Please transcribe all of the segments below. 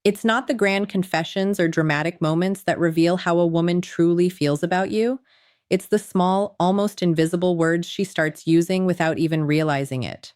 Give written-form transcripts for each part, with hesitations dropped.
It's not the grand confessions or dramatic moments that reveal how a woman truly feels about you. It's the small, almost invisible words she starts using without even realizing it.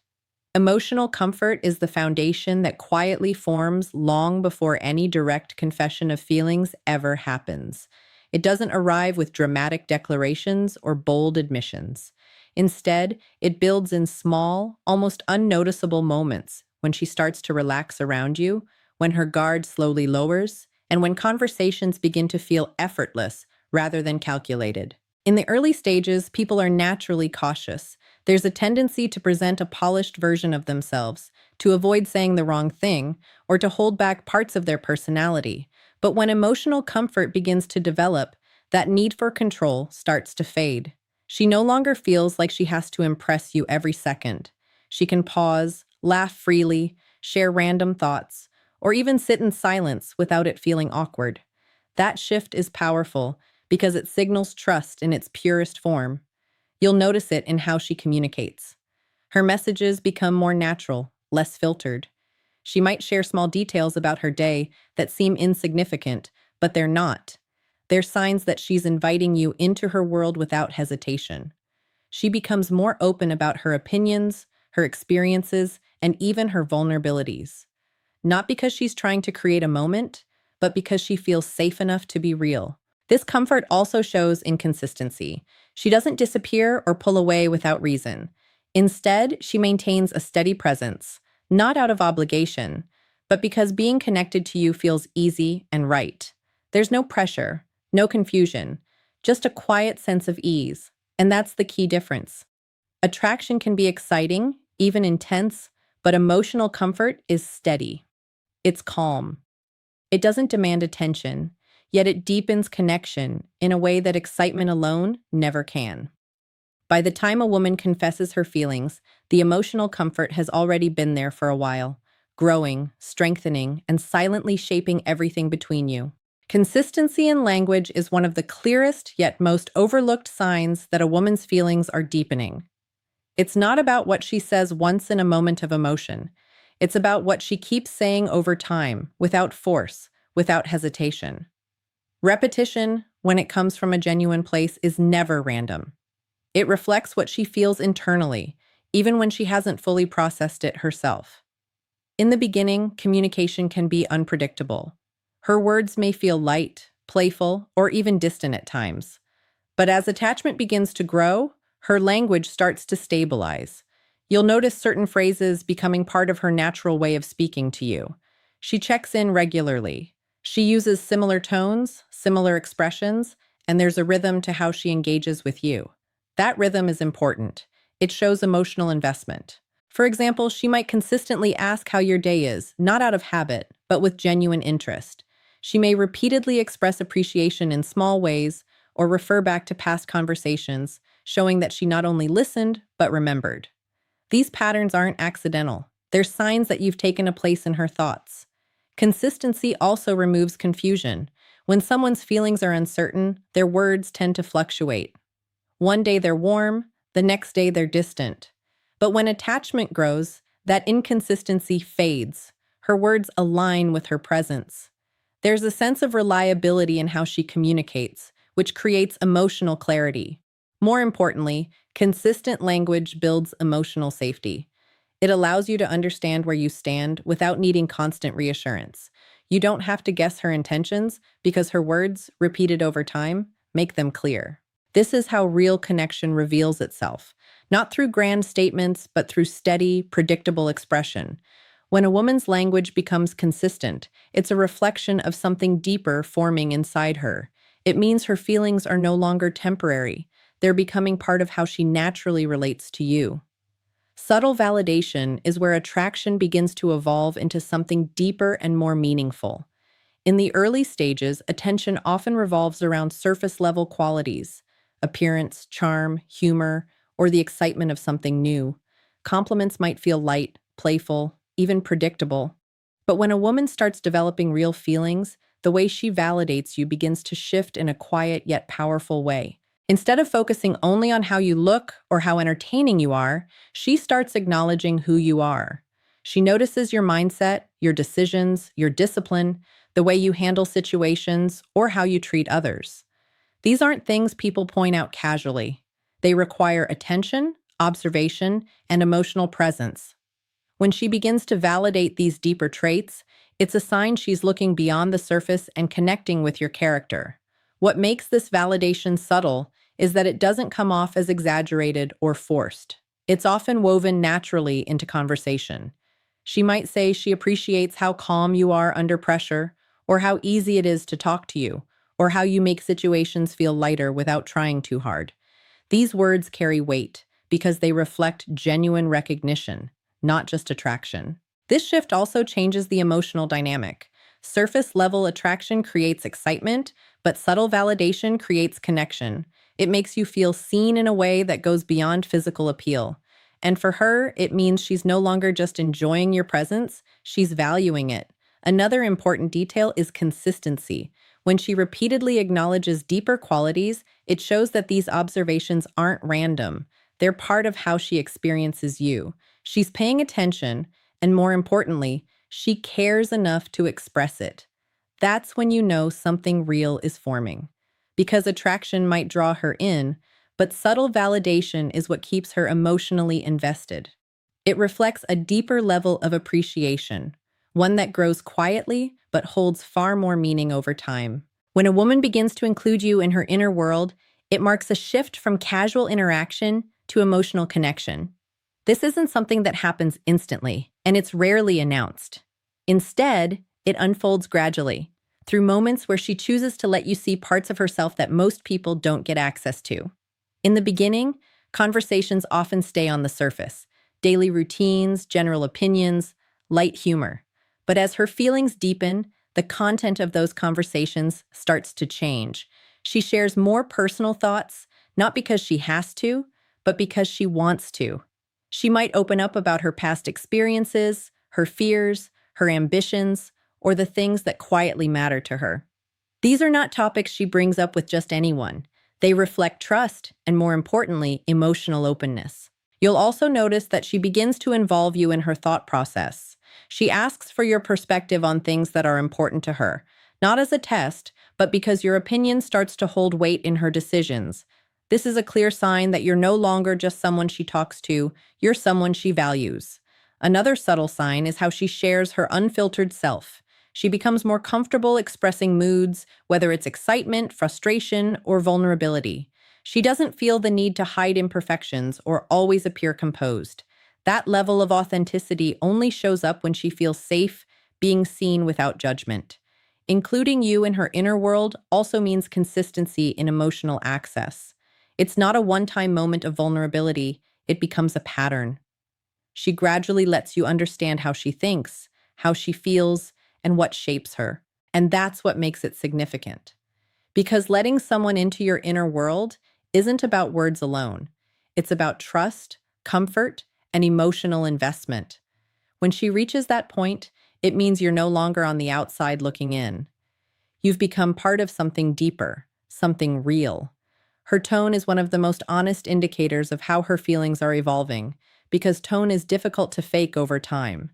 Emotional comfort is the foundation that quietly forms long before any direct confession of feelings ever happens. It doesn't arrive with dramatic declarations or bold admissions. Instead, it builds in small, almost unnoticeable moments when she starts to relax around you, when her guard slowly lowers, and when conversations begin to feel effortless rather than calculated. In the early stages, people are naturally cautious. There's a tendency to present a polished version of themselves, to avoid saying the wrong thing, or to hold back parts of their personality. But when emotional comfort begins to develop, that need for control starts to fade. She no longer feels like she has to impress you every second. She can pause, laugh freely, share random thoughts, or even sit in silence without it feeling awkward. That shift is powerful because it signals trust in its purest form. You'll notice it in how she communicates. Her messages become more natural, less filtered. She might share small details about her day that seem insignificant, but they're not. They're signs that she's inviting you into her world without hesitation. She becomes more open about her opinions, her experiences, and even her vulnerabilities. Not because she's trying to create a moment, but because she feels safe enough to be real. This comfort also shows inconsistency. She doesn't disappear or pull away without reason. Instead, she maintains a steady presence, not out of obligation, but because being connected to you feels easy and right. There's no pressure, no confusion, just a quiet sense of ease, and that's the key difference. Attraction can be exciting, even intense, but emotional comfort is steady. It's calm. It doesn't demand attention, yet it deepens connection in a way that excitement alone never can. By the time a woman confesses her feelings, the emotional comfort has already been there for a while, growing, strengthening, and silently shaping everything between you. Consistency in language is one of the clearest yet most overlooked signs that a woman's feelings are deepening. It's not about what she says once in a moment of emotion. It's about what she keeps saying over time, without force, without hesitation. Repetition, when it comes from a genuine place, is never random. It reflects what she feels internally, even when she hasn't fully processed it herself. In the beginning, communication can be unpredictable. Her words may feel light, playful, or even distant at times. But as attachment begins to grow, her language starts to stabilize. You'll notice certain phrases becoming part of her natural way of speaking to you. She checks in regularly. She uses similar tones, similar expressions, and there's a rhythm to how she engages with you. That rhythm is important. It shows emotional investment. For example, she might consistently ask how your day is, not out of habit, but with genuine interest. She may repeatedly express appreciation in small ways or refer back to past conversations, showing that she not only listened, but remembered. These patterns aren't accidental. They're signs that you've taken a place in her thoughts. Consistency also removes confusion. When someone's feelings are uncertain, their words tend to fluctuate. One day they're warm, the next day they're distant. But when attachment grows, that inconsistency fades. Her words align with her presence. There's a sense of reliability in how she communicates, which creates emotional clarity. More importantly, consistent language builds emotional safety. It allows you to understand where you stand without needing constant reassurance. You don't have to guess her intentions because her words, repeated over time, make them clear. This is how real connection reveals itself, not through grand statements, but through steady, predictable expression. When a woman's language becomes consistent, it's a reflection of something deeper forming inside her. It means her feelings are no longer temporary. They're becoming part of how she naturally relates to you. Subtle validation is where attraction begins to evolve into something deeper and more meaningful. In the early stages, attention often revolves around surface-level qualities, appearance, charm, humor, or the excitement of something new. Compliments might feel light, playful, even predictable. But when a woman starts developing real feelings, the way she validates you begins to shift in a quiet yet powerful way. Instead of focusing only on how you look or how entertaining you are, she starts acknowledging who you are. She notices your mindset, your decisions, your discipline, the way you handle situations, or how you treat others. These aren't things people point out casually. They require attention, observation, and emotional presence. When she begins to validate these deeper traits, it's a sign she's looking beyond the surface and connecting with your character. What makes this validation subtle is that it doesn't come off as exaggerated or forced. It's often woven naturally into conversation. She might say she appreciates how calm you are under pressure, or how easy it is to talk to you, or how you make situations feel lighter without trying too hard. These words carry weight because they reflect genuine recognition, not just attraction. This shift also changes the emotional dynamic. Surface level attraction creates excitement, but subtle validation creates connection. It makes you feel seen in a way that goes beyond physical appeal. And for her, it means she's no longer just enjoying your presence, she's valuing it. Another important detail is consistency. When she repeatedly acknowledges deeper qualities, it shows that these observations aren't random. They're part of how she experiences you. She's paying attention, and more importantly, she cares enough to express it. That's when you know something real is forming. Because attraction might draw her in, but subtle validation is what keeps her emotionally invested. It reflects a deeper level of appreciation, one that grows quietly but holds far more meaning over time. When a woman begins to include you in her inner world, it marks a shift from casual interaction to emotional connection. This isn't something that happens instantly, and it's rarely announced. Instead, it unfolds gradually, through moments where she chooses to let you see parts of herself that most people don't get access to. In the beginning, conversations often stay on the surface: daily routines, general opinions, light humor. But as her feelings deepen, the content of those conversations starts to change. She shares more personal thoughts, not because she has to, but because she wants to. She might open up about her past experiences, her fears, her ambitions, or the things that quietly matter to her. These are not topics she brings up with just anyone. They reflect trust and, more importantly, emotional openness. You'll also notice that she begins to involve you in her thought process. She asks for your perspective on things that are important to her, not as a test, but because your opinion starts to hold weight in her decisions. This is a clear sign that you're no longer just someone she talks to, you're someone she values. Another subtle sign is how she shares her unfiltered self. She becomes more comfortable expressing moods, whether it's excitement, frustration, or vulnerability. She doesn't feel the need to hide imperfections or always appear composed. That level of authenticity only shows up when she feels safe, being seen without judgment. Including you in her inner world also means consistency in emotional access. It's not a one-time moment of vulnerability, it becomes a pattern. She gradually lets you understand how she thinks, how she feels, and what shapes her. And that's what makes it significant. Because letting someone into your inner world isn't about words alone. It's about trust, comfort, and emotional investment. When she reaches that point, it means you're no longer on the outside looking in. You've become part of something deeper, something real. Her tone is one of the most honest indicators of how her feelings are evolving, because tone is difficult to fake over time.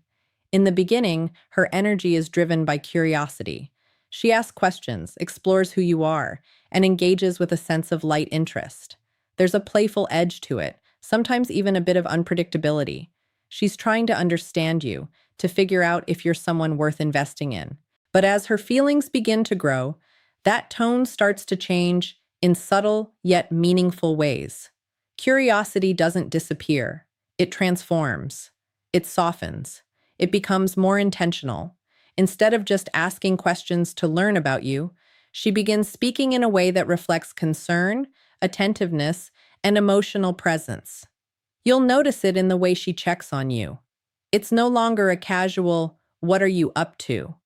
In the beginning, her energy is driven by curiosity. She asks questions, explores who you are, and engages with a sense of light interest. There's a playful edge to it, sometimes even a bit of unpredictability. She's trying to understand you, to figure out if you're someone worth investing in. But as her feelings begin to grow, that tone starts to change in subtle yet meaningful ways. Curiosity doesn't disappear. It transforms. It softens. It becomes more intentional. Instead of just asking questions to learn about you, she begins speaking in a way that reflects concern, attentiveness, and emotional presence. You'll notice it in the way she checks on you. It's no longer a casual, "What are you up to?"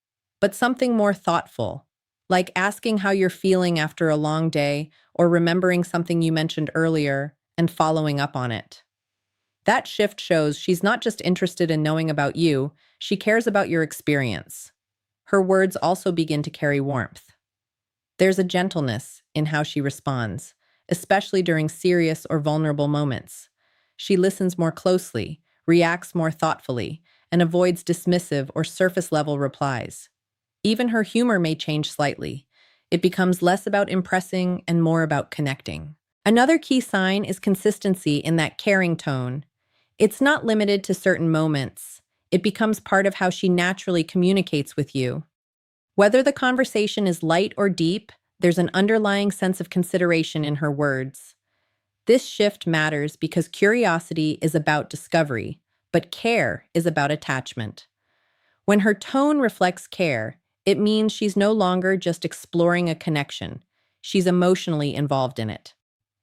but something more thoughtful, like asking how you're feeling after a long day or remembering something you mentioned earlier and following up on it. That shift shows she's not just interested in knowing about you, she cares about your experience. Her words also begin to carry warmth. There's a gentleness in how she responds, especially during serious or vulnerable moments. She listens more closely, reacts more thoughtfully, and avoids dismissive or surface-level replies. Even her humor may change slightly. It becomes less about impressing and more about connecting. Another key sign is consistency in that caring tone. It's not limited to certain moments. It becomes part of how she naturally communicates with you. Whether the conversation is light or deep, there's an underlying sense of consideration in her words. This shift matters because curiosity is about discovery, but care is about attachment. When her tone reflects care, it means she's no longer just exploring a connection. She's emotionally involved in it.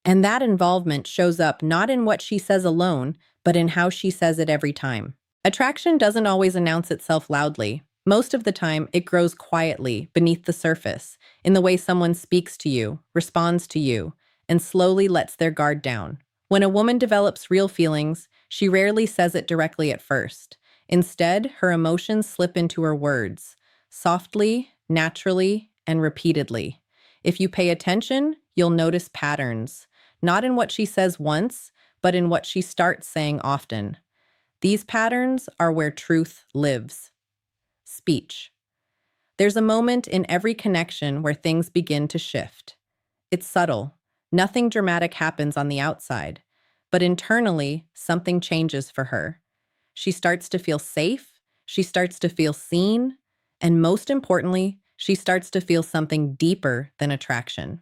And that involvement shows up not in what she says alone, but in how she says it every time. Attraction doesn't always announce itself loudly. Most of the time, it grows quietly, beneath the surface, in the way someone speaks to you, responds to you, and slowly lets their guard down. When a woman develops real feelings, she rarely says it directly at first. Instead, her emotions slip into her words, softly, naturally, and repeatedly. If you pay attention, you'll notice patterns, not in what she says once, but in what she starts saying often. These patterns are where truth lives. Speech. There's a moment in every connection where things begin to shift. It's subtle. Nothing dramatic happens on the outside, but internally, something changes for her. She starts to feel safe, she starts to feel seen, and most importantly, she starts to feel something deeper than attraction.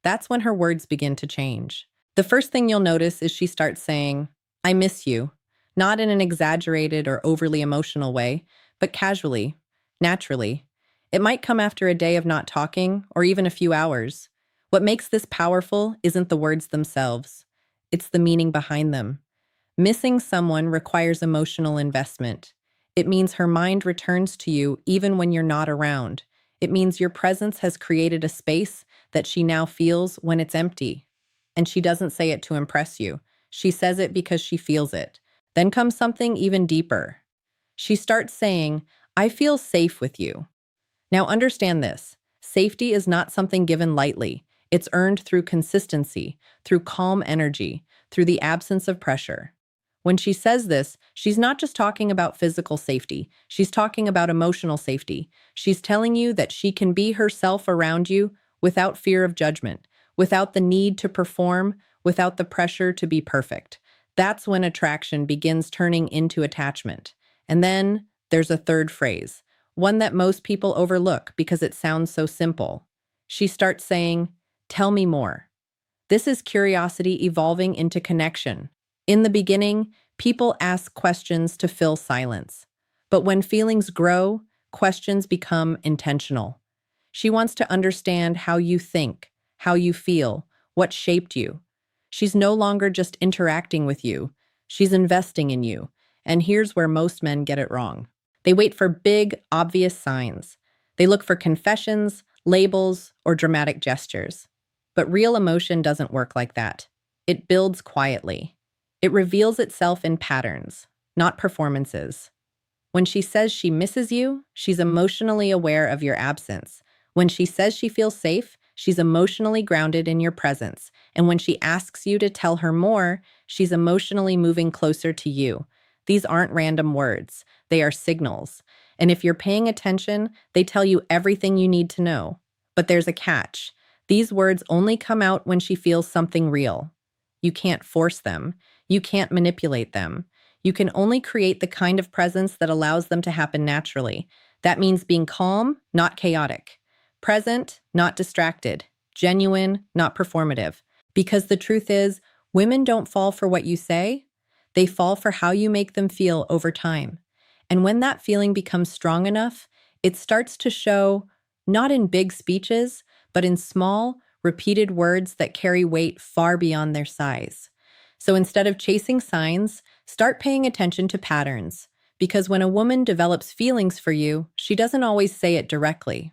That's when her words begin to change. The first thing you'll notice is she starts saying, "I miss you," not in an exaggerated or overly emotional way, but casually, naturally. It might come after a day of not talking or even a few hours. What makes this powerful isn't the words themselves, it's the meaning behind them. Missing someone requires emotional investment. It means her mind returns to you even when you're not around. It means your presence has created a space that she now feels when it's empty. And she doesn't say it to impress you. She says it because she feels it. Then comes something even deeper. She starts saying, "I feel safe with you." Now understand this. Safety is not something given lightly. It's earned through consistency, through calm energy, through the absence of pressure. When she says this, she's not just talking about physical safety. She's talking about emotional safety. She's telling you that she can be herself around you without fear of judgment, without the need to perform, without the pressure to be perfect. That's when attraction begins turning into attachment. And then there's a third phrase, one that most people overlook because it sounds so simple. She starts saying, "Tell me more." This is curiosity evolving into connection. In the beginning, people ask questions to fill silence. But when feelings grow, questions become intentional. She wants to understand how you think, how you feel, what shaped you. She's no longer just interacting with you, she's investing in you. And here's where most men get it wrong. They wait for big, obvious signs. They look for confessions, labels, or dramatic gestures. But real emotion doesn't work like that. It builds quietly. It reveals itself in patterns, not performances. When she says she misses you, she's emotionally aware of your absence. When she says she feels safe, she's emotionally grounded in your presence. And when she asks you to tell her more, she's emotionally moving closer to you. These aren't random words, they are signals. And if you're paying attention, they tell you everything you need to know. But there's a catch. These words only come out when she feels something real. You can't force them. You can't manipulate them. You can only create the kind of presence that allows them to happen naturally. That means being calm, not chaotic. Present, not distracted. Genuine, not performative. Because the truth is, women don't fall for what you say. They fall for how you make them feel over time. And when that feeling becomes strong enough, it starts to show not in big speeches, but in small, repeated words that carry weight far beyond their size. So instead of chasing signs, start paying attention to patterns. Because when a woman develops feelings for you, she doesn't always say it directly.